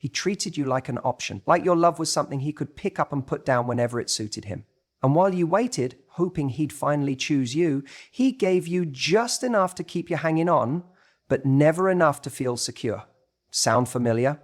He treated you like an option, like your love was something he could pick up and put down whenever it suited him. And while you waited, hoping he'd finally choose you, he gave you just enough to keep you hanging on, but never enough to feel secure. Sound familiar?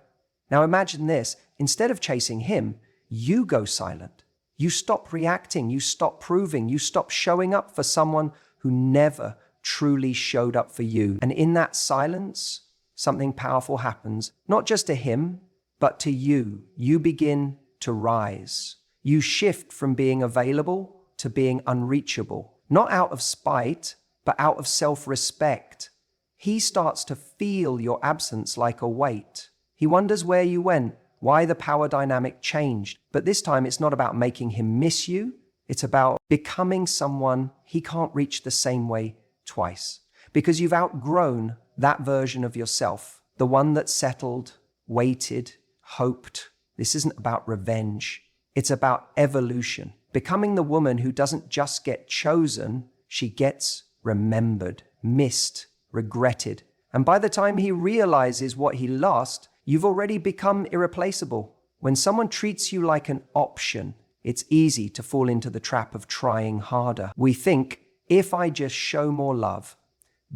Now imagine this. Instead of chasing him, you go silent. You stop reacting, you stop proving, you stop showing up for someone who never truly showed up for you. And in that silence, something powerful happens, not just to him, but to you. You begin to rise. You shift from being available to being unreachable, not out of spite, but out of self-respect. He starts to feel your absence like a weight. He wonders where you went, why the power dynamic changed. But this time it's not about making him miss you. It's about becoming someone he can't reach the same way twice. Because you've outgrown that version of yourself, the one that settled, waited, hoped. This isn't about revenge. It's about evolution. Becoming the woman who doesn't just get chosen, she gets remembered, missed, regretted. And by the time he realizes what he lost, you've already become irreplaceable. When someone treats you like an option, it's easy to fall into the trap of trying harder. We think, if I just show more love,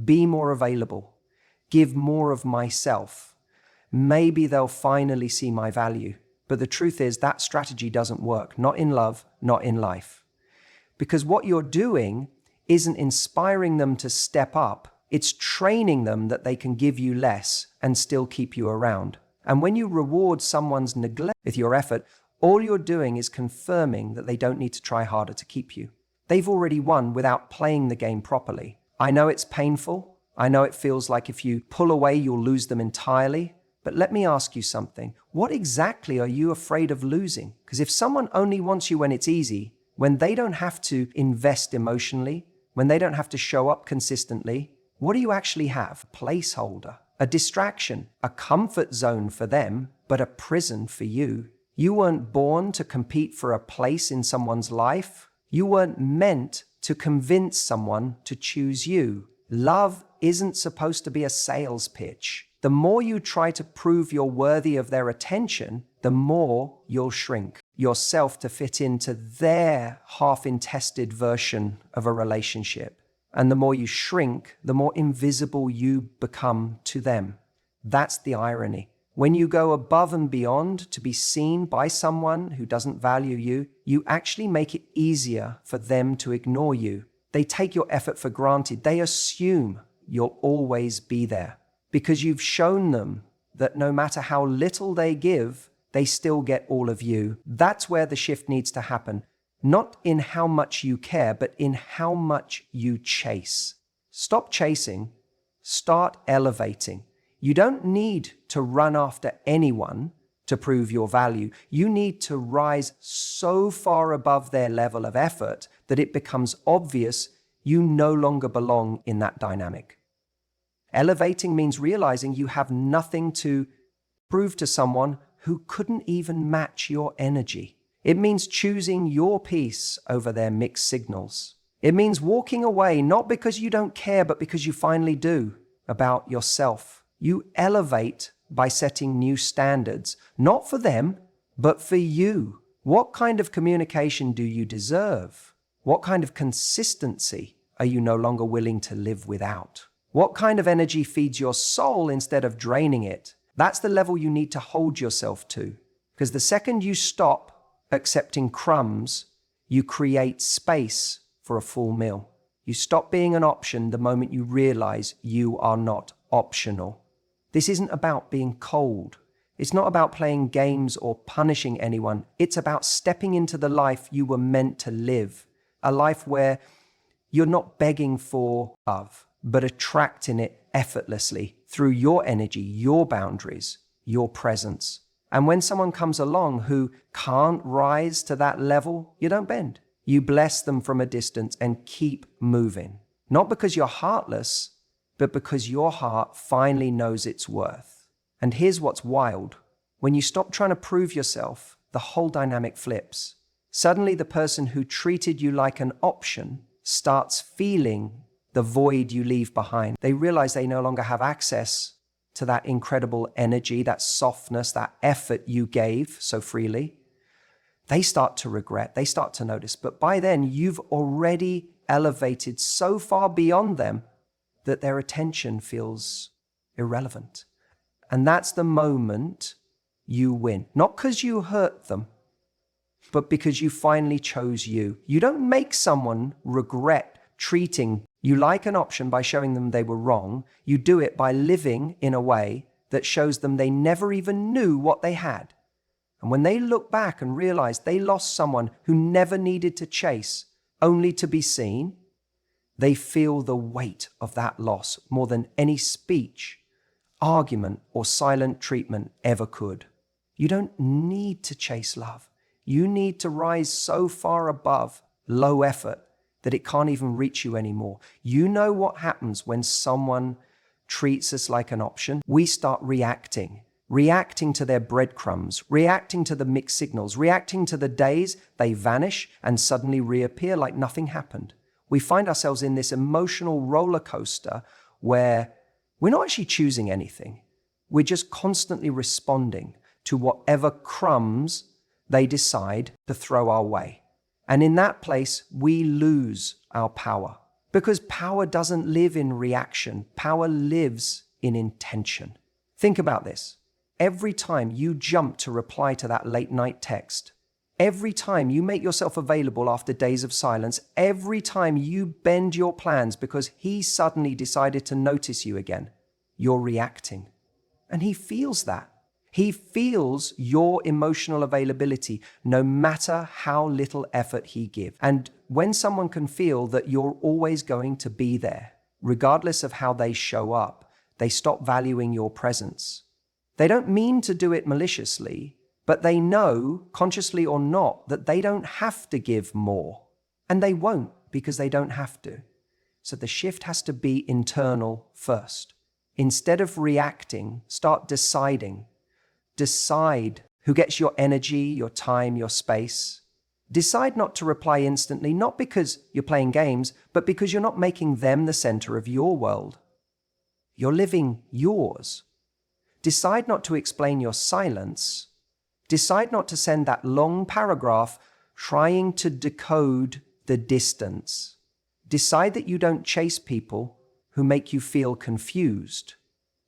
be more available, give more of myself, maybe they'll finally see my value. But the truth is that strategy doesn't work, not in love, not in life. Because what you're doing isn't inspiring them to step up, it's training them that they can give you less and still keep you around. And when you reward someone's neglect with your effort, all you're doing is confirming that they don't need to try harder to keep you. They've already won without playing the game properly. I know it's painful. I know it feels like if you pull away, you'll lose them entirely. But let me ask you something. What exactly are you afraid of losing? Because if someone only wants you when it's easy, when they don't have to invest emotionally, when they don't have to show up consistently, what do you actually have? A placeholder, a distraction, a comfort zone for them, but a prison for you. You weren't born to compete for a place in someone's life. You weren't meant to convince someone to choose you. Love isn't supposed to be a sales pitch. The more you try to prove you're worthy of their attention, the more you'll shrink yourself to fit into their half-intested version of a relationship. And the more you shrink, the more invisible you become to them. That's the irony. When you go above and beyond to be seen by someone who doesn't value you, you actually make it easier for them to ignore you. They take your effort for granted. They assume you'll always be there because you've shown them that no matter how little they give, they still get all of you. That's where the shift needs to happen. Not in how much you care, but in how much you chase. Stop chasing. Start elevating. You don't need to run after anyone to prove your value. You need to rise so far above their level of effort that it becomes obvious you no longer belong in that dynamic. Elevating means realizing you have nothing to prove to someone who couldn't even match your energy. It means choosing your peace over their mixed signals. It means walking away, not because you don't care, but because you finally do, about yourself. You elevate by setting new standards, not for them, but for you. What kind of communication do you deserve? What kind of consistency are you no longer willing to live without? What kind of energy feeds your soul instead of draining it? That's the level you need to hold yourself to. Because the second you stop accepting crumbs, you create space for a full meal. You stop being an option the moment you realize you are not optional. This isn't about being cold. It's not about playing games or punishing anyone. It's about stepping into the life you were meant to live. A life where you're not begging for love, but attracting it effortlessly through your energy, your boundaries, your presence. And when someone comes along who can't rise to that level, you don't bend. You bless them from a distance and keep moving. Not because you're heartless, but because your heart finally knows its worth. And here's what's wild. When you stop trying to prove yourself, the whole dynamic flips. Suddenly the person who treated you like an option starts feeling the void you leave behind. They realize they no longer have access to that incredible energy, that softness, that effort you gave so freely, they start to regret, they start to notice. But by then, you've already elevated so far beyond them that their attention feels irrelevant. And that's the moment you win. Not because you hurt them, but because you finally chose you. You don't make someone regret treating you like an option by showing them they were wrong. You do it by living in a way that shows them they never even knew what they had. And when they look back and realize they lost someone who never needed to chase, only to be seen, they feel the weight of that loss more than any speech, argument, or silent treatment ever could. You don't need to chase love. You need to rise so far above low effort that it can't even reach you anymore. You know what happens when someone treats us like an option? We start reacting to their breadcrumbs, reacting to the mixed signals, reacting to the days they vanish and suddenly reappear like nothing happened. We find ourselves in this emotional roller coaster where we're not actually choosing anything. We're just constantly responding to whatever crumbs they decide to throw our way. And in that place, we lose our power. Because power doesn't live in reaction. Power lives in intention. Think about this. Every time you jump to reply to that late night text, every time you make yourself available after days of silence, every time you bend your plans because he suddenly decided to notice you again, you're reacting. And he feels that. He feels your emotional availability no matter how little effort he gives. And when someone can feel that you're always going to be there, regardless of how they show up, they stop valuing your presence. They don't mean to do it maliciously, but they know, consciously or not, that they don't have to give more. And they won't because they don't have to. So the shift has to be internal first. Instead of reacting, start deciding. Decide who gets your energy, your time, your space. Decide not to reply instantly, not because you're playing games, but because you're not making them the center of your world. You're living yours. Decide not to explain your silence. Decide not to send that long paragraph trying to decode the distance. Decide that you don't chase people who make you feel confused.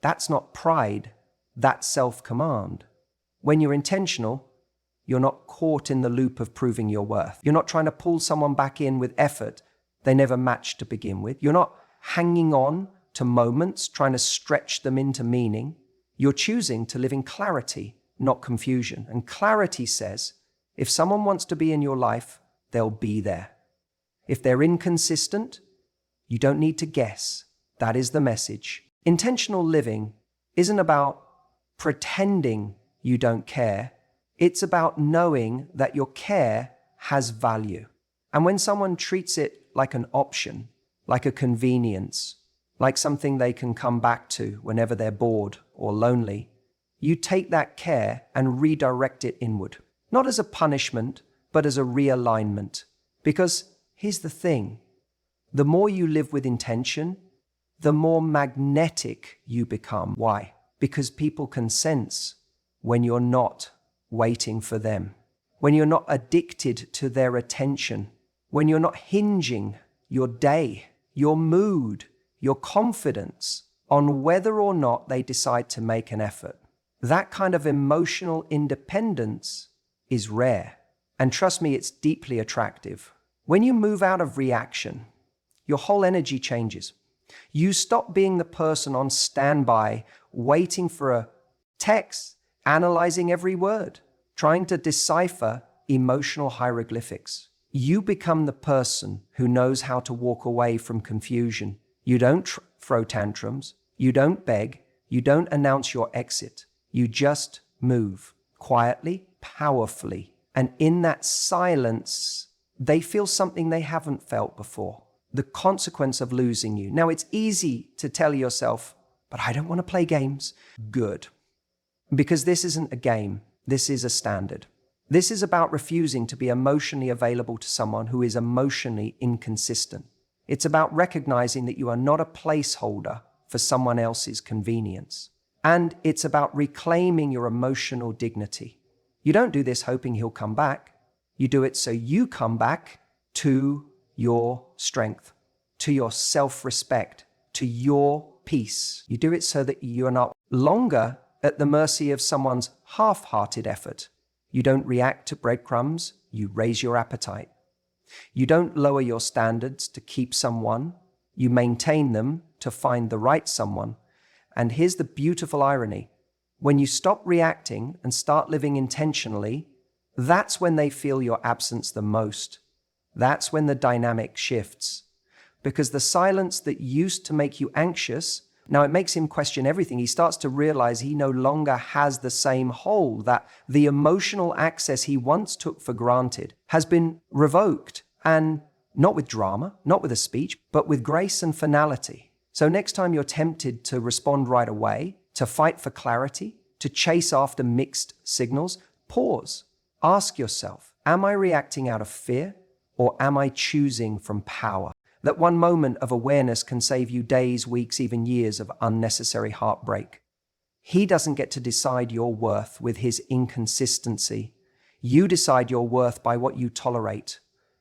That's not pride, that's self-command. When you're intentional, you're not caught in the loop of proving your worth. You're not trying to pull someone back in with effort they never matched to begin with. You're not hanging on to moments, trying to stretch them into meaning. You're choosing to live in clarity, not confusion. And clarity says, if someone wants to be in your life, they'll be there. If they're inconsistent, you don't need to guess. That is the message. Intentional living isn't about pretending you don't care. It's about knowing that your care has value. And when someone treats it like an option, like a convenience, like something they can come back to whenever they're bored or lonely, you take that care and redirect it inward. Not as a punishment, but as a realignment. Because here's the thing, the more you live with intention, the more magnetic you become. Why? Because people can sense when you're not waiting for them, when you're not addicted to their attention, when you're not hinging your day, your mood, your confidence on whether or not they decide to make an effort. That kind of emotional independence is rare. And trust me, it's deeply attractive. When you move out of reaction, your whole energy changes. You stop being the person on standby, waiting for a text, analyzing every word, trying to decipher emotional hieroglyphics. You become the person who knows how to walk away from confusion. You don't throw tantrums. You don't beg. You don't announce your exit. You just move quietly, powerfully. And in that silence, they feel something they haven't felt before. The consequence of losing you. Now, it's easy to tell yourself, but I don't want to play games. Good. Because this isn't a game. This is a standard. This is about refusing to be emotionally available to someone who is emotionally inconsistent. It's about recognizing that you are not a placeholder for someone else's convenience. And it's about reclaiming your emotional dignity. You don't do this hoping he'll come back. You do it so you come back to your strength, to your self-respect, to your peace. You do it so that you're not longer at the mercy of someone's half-hearted effort. You don't react to breadcrumbs, you raise your appetite. You don't lower your standards to keep someone, you maintain them to find the right someone. And here's the beautiful irony. When you stop reacting and start living intentionally, that's when they feel your absence the most. That's when the dynamic shifts. Because the silence that used to make you anxious, now it makes him question everything. He starts to realize he no longer has the same hold, that the emotional access he once took for granted has been revoked, and not with drama, not with a speech, but with grace and finality. So next time you're tempted to respond right away, to fight for clarity, to chase after mixed signals, pause. Ask yourself, am I reacting out of fear or am I choosing from power? That one moment of awareness can save you days, weeks, even years of unnecessary heartbreak. He doesn't get to decide your worth with his inconsistency. You decide your worth by what you tolerate.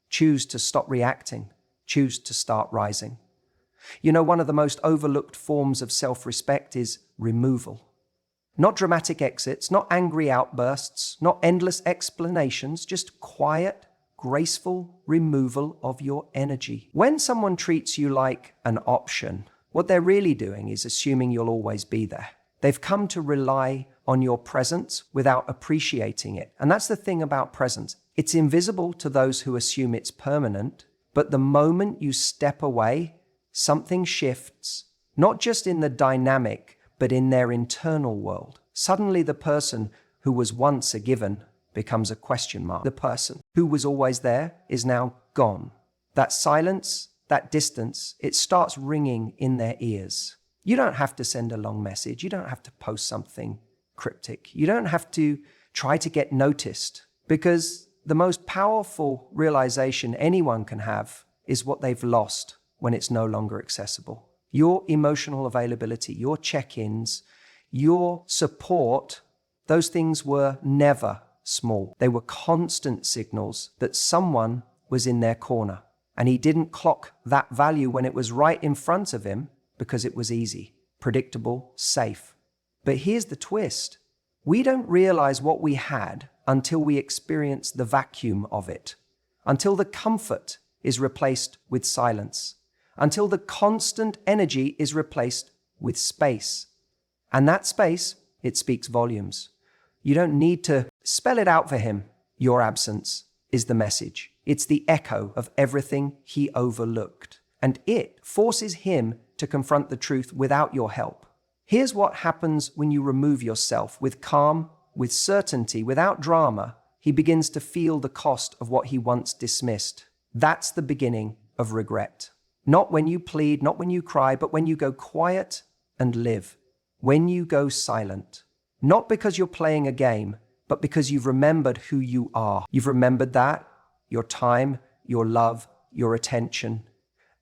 Choose to stop reacting. Choose to start rising. You know, one of the most overlooked forms of self-respect is removal. Not dramatic exits, not angry outbursts, not endless explanations, just quiet, graceful removal of your energy. When someone treats you like an option, what they're really doing is assuming you'll always be there. They've come to rely on your presence without appreciating it. And that's the thing about presence. It's invisible to those who assume it's permanent, but the moment you step away, something shifts, not just in the dynamic, but in their internal world. Suddenly the person who was once a given becomes a question mark. The person who was always there is now gone. That silence, that distance, it starts ringing in their ears. You don't have to send a long message. You don't have to post something cryptic. You don't have to try to get noticed, because the most powerful realization anyone can have is what they've lost when it's no longer accessible. Your emotional availability, your check-ins, your support, those things were never small. They were constant signals that someone was in their corner. And he didn't clock that value when it was right in front of him because it was easy, predictable, safe. But here's the twist. We don't realize what we had until we experience the vacuum of it, until the comfort is replaced with silence, until the constant energy is replaced with space. And that space, it speaks volumes. You don't need to spell it out for him. Your absence is the message. It's the echo of everything he overlooked. And it forces him to confront the truth without your help. Here's what happens when you remove yourself with calm, with certainty, without drama. He begins to feel the cost of what he once dismissed. That's the beginning of regret. Not when you plead, not when you cry, but when you go quiet and live. When you go silent. Not because you're playing a game, but because you've remembered who you are. You've remembered that, your time, your love, your attention,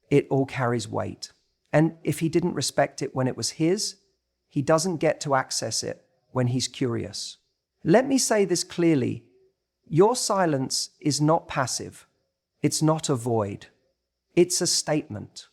it all carries weight. And if he didn't respect it when it was his, he doesn't get to access it when he's curious. Let me say this clearly. Your silence is not passive. It's not a void. It's a statement.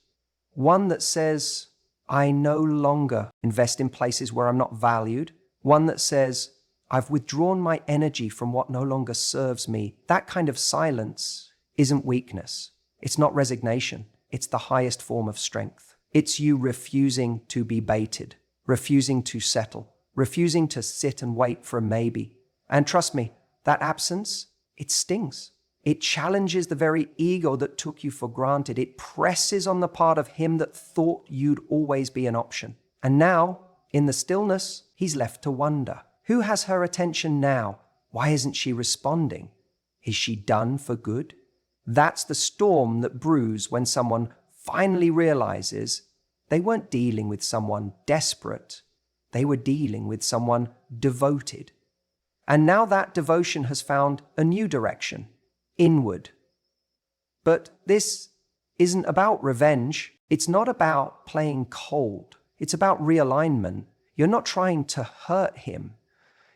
One that says, I no longer invest in places where I'm not valued. One that says, I've withdrawn my energy from what no longer serves me. That kind of silence isn't weakness. It's not resignation. It's the highest form of strength. It's you refusing to be baited, refusing to settle, refusing to sit and wait for a maybe. And trust me, that absence, it stings. It challenges the very ego that took you for granted. It presses on the part of him that thought you'd always be an option. And now, in the stillness, he's left to wonder. Who has her attention now? Why isn't she responding? Is she done for good? That's the storm that brews when someone finally realizes they weren't dealing with someone desperate. They were dealing with someone devoted. And now that devotion has found a new direction, inward. But this isn't about revenge. It's not about playing cold. It's about realignment. You're not trying to hurt him.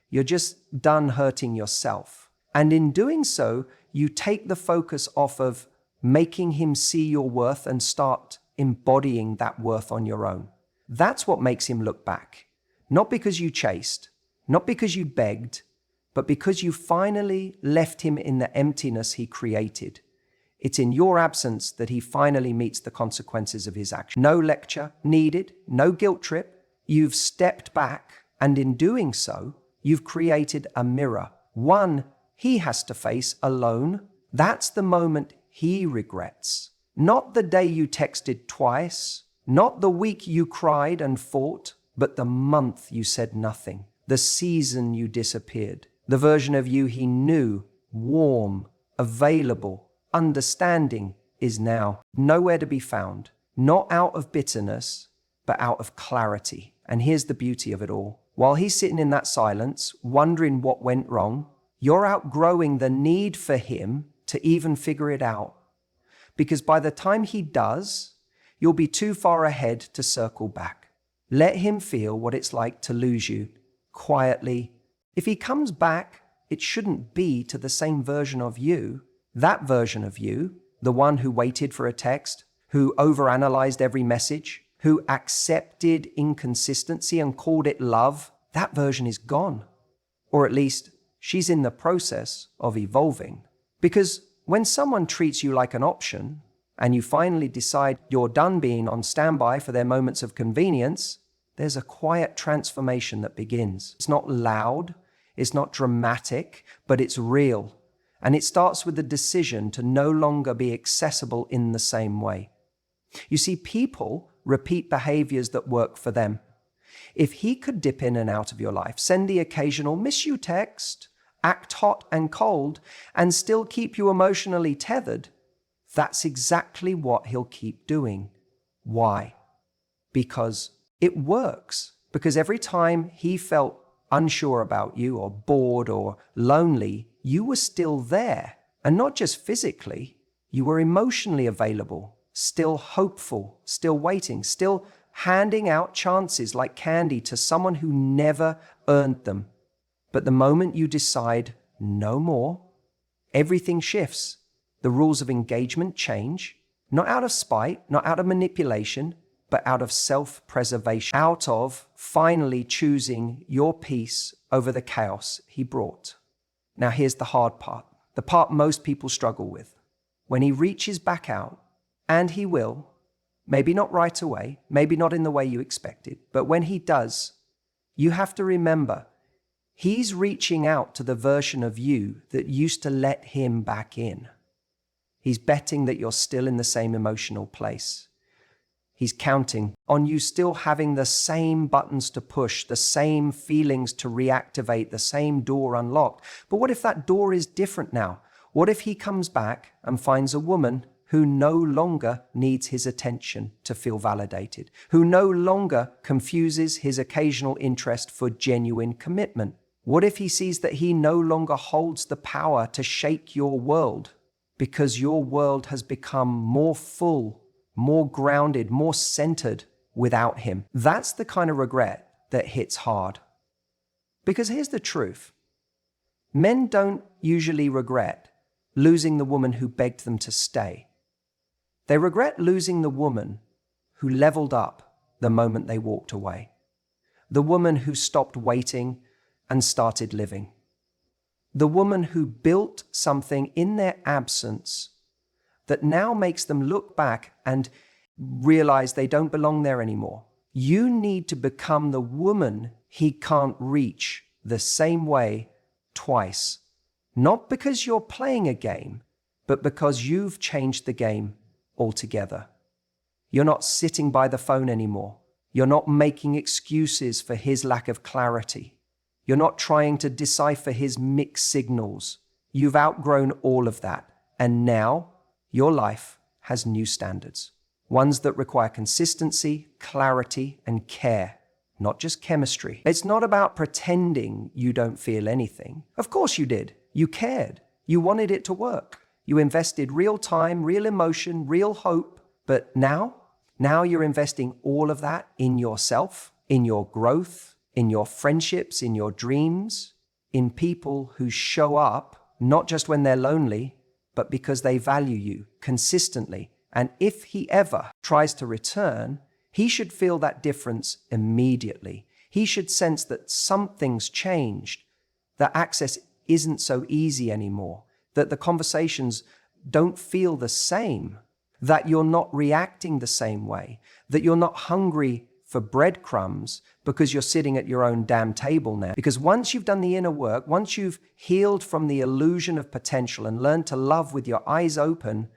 You're just done hurting yourself. And in doing so, you take the focus off of making him see your worth and start embodying that worth on your own. That's what makes him look back. Not because you chased, not because you begged, but because you finally left him in the emptiness he created. It's in your absence that he finally meets the consequences of his action. No lecture needed, no guilt trip. You've stepped back, and in doing so, you've created a mirror, one he has to face alone. That's the moment he regrets. Not the day you texted twice, not the week you cried and fought, but the month you said nothing, the season you disappeared, the version of you he knew, warm, available, understanding, is now nowhere to be found, not out of bitterness, but out of clarity. And here's the beauty of it all. While he's sitting in that silence, wondering what went wrong, you're outgrowing the need for him to even figure it out. Because by the time he does, you'll be too far ahead to circle back. Let him feel what it's like to lose you, quietly. If he comes back, it shouldn't be to the same version of you. That version of you, the one who waited for a text, who overanalyzed every message, who accepted inconsistency and called it love, that version is gone. Or at least, she's in the process of evolving. Because when someone treats you like an option, and you finally decide you're done being on standby for their moments of convenience, there's a quiet transformation that begins. It's not loud, it's not dramatic, but it's real. And it starts with the decision to no longer be accessible in the same way. You see, people repeat behaviors that work for them. If he could dip in and out of your life, send the occasional miss you text, act hot and cold, and still keep you emotionally tethered, that's exactly what he'll keep doing. Why? Because it works. Because every time he felt unsure about you or bored or lonely, you were still there. And not just physically, you were emotionally available, still hopeful, still waiting, still handing out chances like candy to someone who never earned them. But the moment you decide no more, everything shifts. The rules of engagement change, not out of spite, not out of manipulation, but out of self-preservation, out of finally choosing your peace over the chaos he brought. Now here's the hard part, the part most people struggle with. When he reaches back out, and he will, maybe not right away, maybe not in the way you expected, but when he does, you have to remember, he's reaching out to the version of you that used to let him back in. He's betting that you're still in the same emotional place. He's counting on you still having the same buttons to push, the same feelings to reactivate, the same door unlocked. But what if that door is different now? What if he comes back and finds a woman who no longer needs his attention to feel validated, who no longer confuses his occasional interest for genuine commitment? What if he sees that he no longer holds the power to shake your world because your world has become more full, more grounded, more centered without him? That's the kind of regret that hits hard. Because here's the truth. Men don't usually regret losing the woman who begged them to stay. They regret losing the woman who leveled up the moment they walked away. The woman who stopped waiting and started living. The woman who built something in their absence that now makes them look back and realize they don't belong there anymore. You need to become the woman he can't reach the same way twice. Not because you're playing a game, but because you've changed the game altogether. You're not sitting by the phone anymore. You're not making excuses for his lack of clarity. You're not trying to decipher his mixed signals. You've outgrown all of that. And now your life has new standards. Ones that require consistency, clarity, and care, not just chemistry. It's not about pretending you don't feel anything. Of course you did. You cared. You wanted it to work. You invested real time, real emotion, real hope. But now you're investing all of that in yourself, in your growth, in your friendships, in your dreams, in people who show up, not just when they're lonely, but because they value you consistently. And if he ever tries to return, he should feel that difference immediately. He should sense that something's changed, that access isn't so easy anymore, that the conversations don't feel the same, that you're not reacting the same way, that you're not hungry for breadcrumbs because you're sitting at your own damn table now. Because once you've done the inner work, once you've healed from the illusion of potential and learned to love with your eyes open,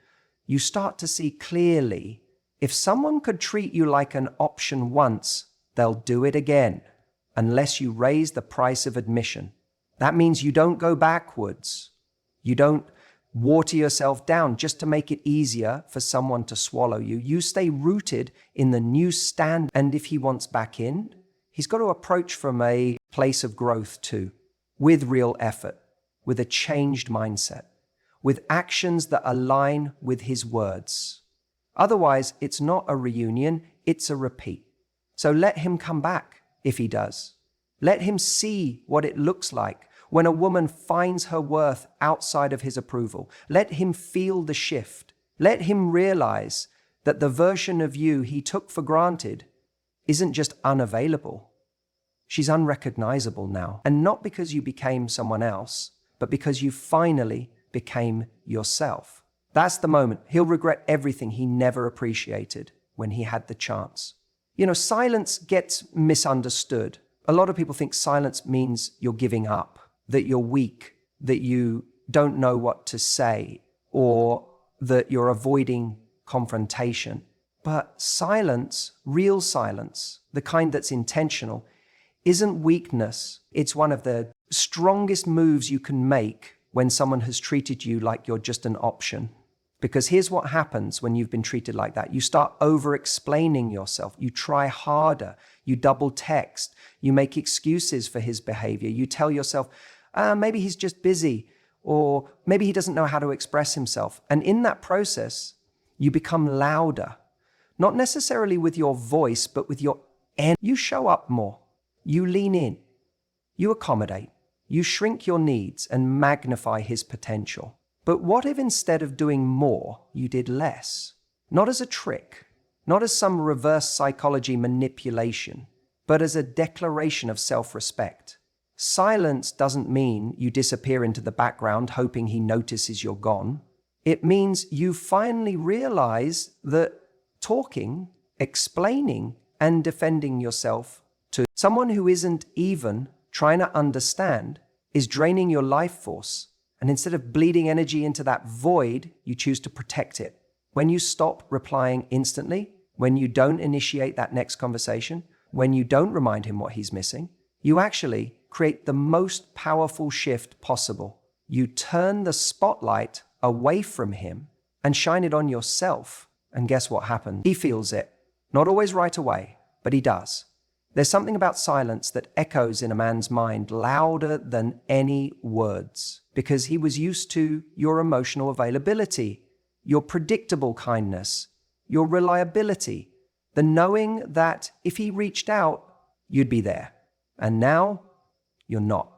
you start to see clearly. If someone could treat you like an option once, they'll do it again, unless you raise the price of admission. That means you don't go backwards. You don't water yourself down just to make it easier for someone to swallow you. You stay rooted in the new stand. And if he wants back in, he's got to approach from a place of growth too, with real effort, with a changed mindset, with actions that align with his words. Otherwise, it's not a reunion, it's a repeat. So let him come back if he does. Let him see what it looks like when a woman finds her worth outside of his approval. Let him feel the shift. Let him realize that the version of you he took for granted isn't just unavailable. She's unrecognizable now. And not because you became someone else, but because you finally became yourself. That's the moment. He'll regret everything he never appreciated when he had the chance. You know, silence gets misunderstood. A lot of people think silence means you're giving up, that you're weak, that you don't know what to say, or that you're avoiding confrontation. But silence, real silence, the kind that's intentional, isn't weakness. It's one of the strongest moves you can make when someone has treated you like you're just an option. Because here's what happens when you've been treated like that. You start over-explaining yourself. You try harder. You double text. You make excuses for his behavior. You tell yourself, maybe he's just busy, or maybe he doesn't know how to express himself. And in that process, you become louder. Not necessarily with your voice, but with your energy. You show up more. You lean in. You accommodate. You shrink your needs and magnify his potential. But what if instead of doing more, you did less? Not as a trick, not as some reverse psychology manipulation, but as a declaration of self-respect. Silence doesn't mean you disappear into the background hoping he notices you're gone. It means you finally realize that talking, explaining, and defending yourself to someone who isn't even trying to understand is draining your life force. And instead of bleeding energy into that void, you choose to protect it. When you stop replying instantly, when you don't initiate that next conversation, when you don't remind him what he's missing, you actually create the most powerful shift possible. You turn the spotlight away from him and shine it on yourself. And guess what happens? He feels it. Not always right away, but he does. There's something about silence that echoes in a man's mind louder than any words, because he was used to your emotional availability, your predictable kindness, your reliability, the knowing that if he reached out, you'd be there. And now, you're not.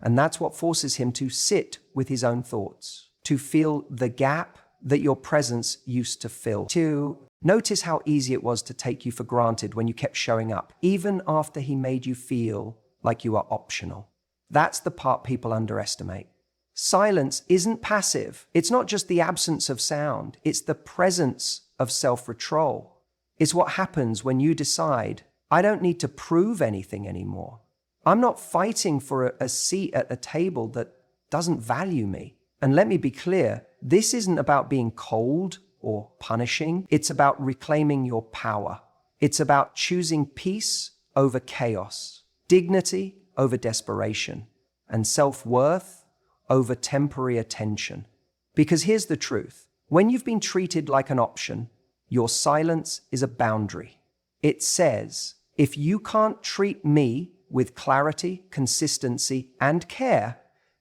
And that's what forces him to sit with his own thoughts, to feel the gap that your presence used to fill, to notice how easy it was to take you for granted when you kept showing up, even after he made you feel like you are optional. That's the part people underestimate. Silence isn't passive. It's not just the absence of sound. It's the presence of self-control. It's what happens when you decide, I don't need to prove anything anymore. I'm not fighting for a seat at a table that doesn't value me. And let me be clear, this isn't about being cold or punishing. It's about reclaiming your power. It's about choosing peace over chaos, dignity over desperation, and self-worth over temporary attention. Because here's the truth. When you've been treated like an option, your silence is a boundary. It says, if you can't treat me with clarity, consistency, and care,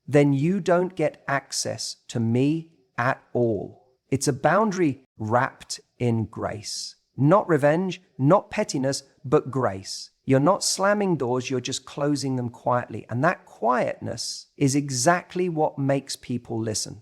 then you don't get access to me at all. It's a boundary wrapped in grace. Not revenge, not pettiness, but grace. You're not slamming doors, you're just closing them quietly. And that quietness is exactly what makes people listen.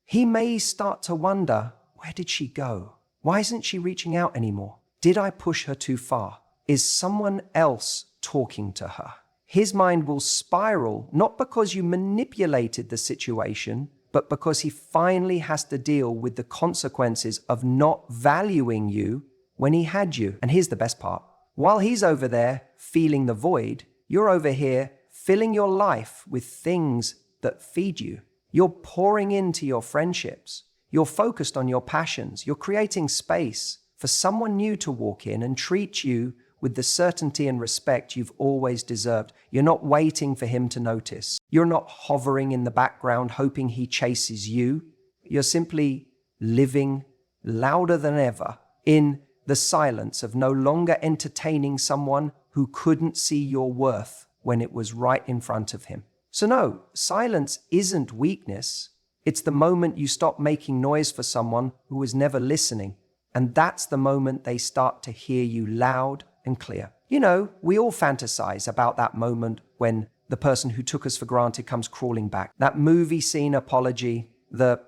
He may start to wonder, where did she go? Why isn't she reaching out anymore? Did I push her too far? Is someone else talking to her? His mind will spiral, not because you manipulated the situation, but because he finally has to deal with the consequences of not valuing you when he had you. And here's the best part. While he's over there feeling the void, you're over here filling your life with things that feed you. You're pouring into your friendships. You're focused on your passions. You're creating space for someone new to walk in and treat you with the certainty and respect you've always deserved. You're not waiting for him to notice. You're not hovering in the background hoping he chases you. You're simply living louder than ever in the silence of no longer entertaining someone who couldn't see your worth when it was right in front of him. So no, silence isn't weakness. It's the moment you stop making noise for someone who was never listening. And that's the moment they start to hear you loud and clear. You know, we all fantasize about that moment when the person who took us for granted comes crawling back. That movie scene apology, the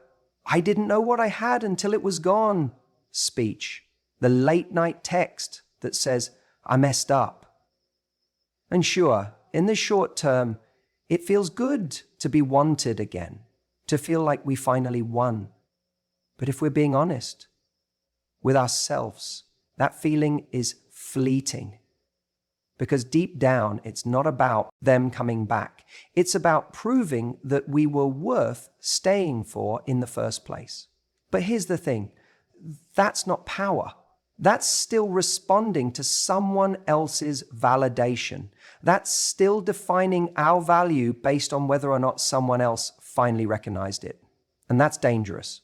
"I didn't know what I had until it was gone" speech, the late night text that says, "I messed up." And sure, in the short term, it feels good to be wanted again, to feel like we finally won. But if we're being honest with ourselves, that feeling is fleeting. Because deep down, it's not about them coming back. It's about proving that we were worth staying for in the first place. But here's the thing, that's not power. That's still responding to someone else's validation. That's still defining our value based on whether or not someone else finally recognized it. And that's dangerous.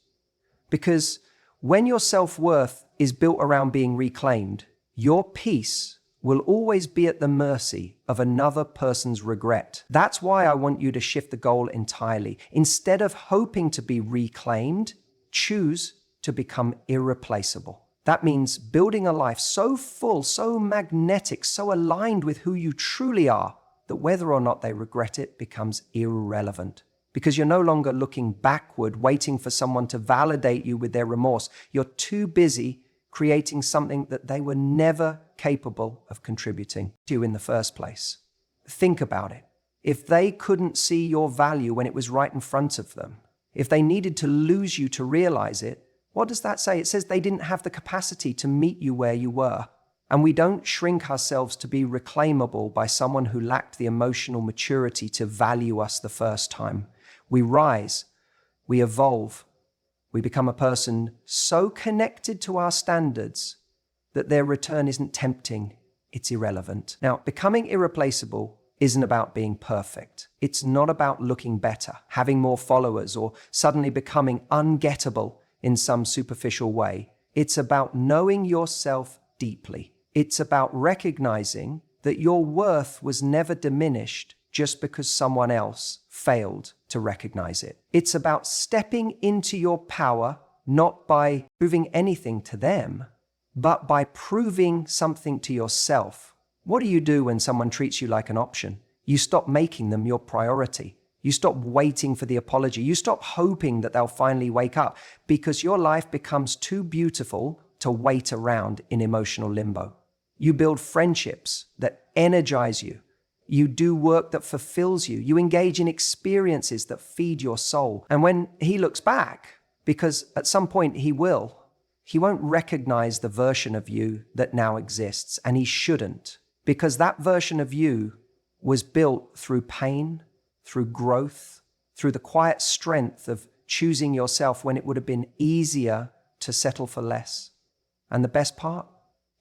Because when your self-worth is built around being reclaimed, your peace will always be at the mercy of another person's regret. That's why I want you to shift the goal entirely. Instead of hoping to be reclaimed, choose to become irreplaceable. That means building a life so full, so magnetic, so aligned with who you truly are, that whether or not they regret it becomes irrelevant. Because you're no longer looking backward, waiting for someone to validate you with their remorse. You're too busy creating something that they were never capable of contributing to you in the first place. Think about it. If they couldn't see your value when it was right in front of them, if they needed to lose you to realize it, what does that say? It says they didn't have the capacity to meet you where you were. And we don't shrink ourselves to be reclaimable by someone who lacked the emotional maturity to value us the first time. We rise, we evolve, we become a person so connected to our standards that their return isn't tempting, it's irrelevant. Now, becoming irreplaceable isn't about being perfect. It's not about looking better, having more followers, or suddenly becoming ungettable in some superficial way. It's about knowing yourself deeply. It's about recognizing that your worth was never diminished just because someone else failed to recognize it. It's about stepping into your power, not by proving anything to them, but by proving something to yourself. What do you do when someone treats you like an option? You stop making them your priority. You stop waiting for the apology. You stop hoping that they'll finally wake up, because your life becomes too beautiful to wait around in emotional limbo. You build friendships that energize you. You do work that fulfills you. You engage in experiences that feed your soul. And when he looks back, because at some point he will, he won't recognize the version of you that now exists, and he shouldn't, because that version of you was built through pain, through growth, through the quiet strength of choosing yourself when it would have been easier to settle for less. And the best part,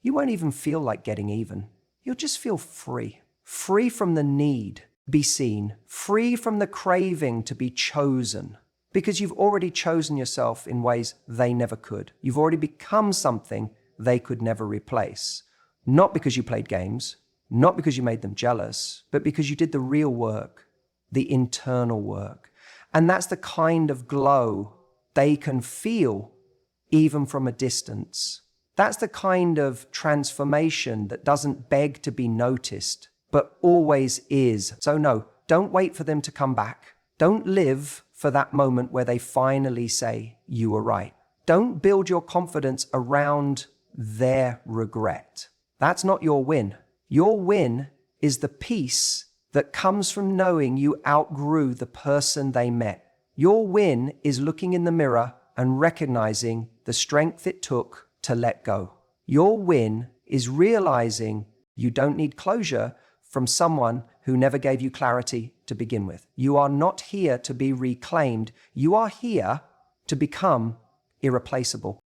you won't even feel like getting even. You'll just feel free. Free from the need to be seen, free from the craving to be chosen, because you've already chosen yourself in ways they never could. You've already become something they could never replace. Not because you played games, not because you made them jealous, but because you did the real work, the internal work. And that's the kind of glow they can feel even from a distance. That's the kind of transformation that doesn't beg to be noticed, but always is. So no, don't wait for them to come back. Don't live for that moment where they finally say you were right. Don't build your confidence around their regret. That's not your win. Your win is the peace that comes from knowing you outgrew the person they met. Your win is looking in the mirror and recognizing the strength it took to let go. Your win is realizing you don't need closure from someone who never gave you clarity to begin with. You are not here to be reclaimed. You are here to become irreplaceable.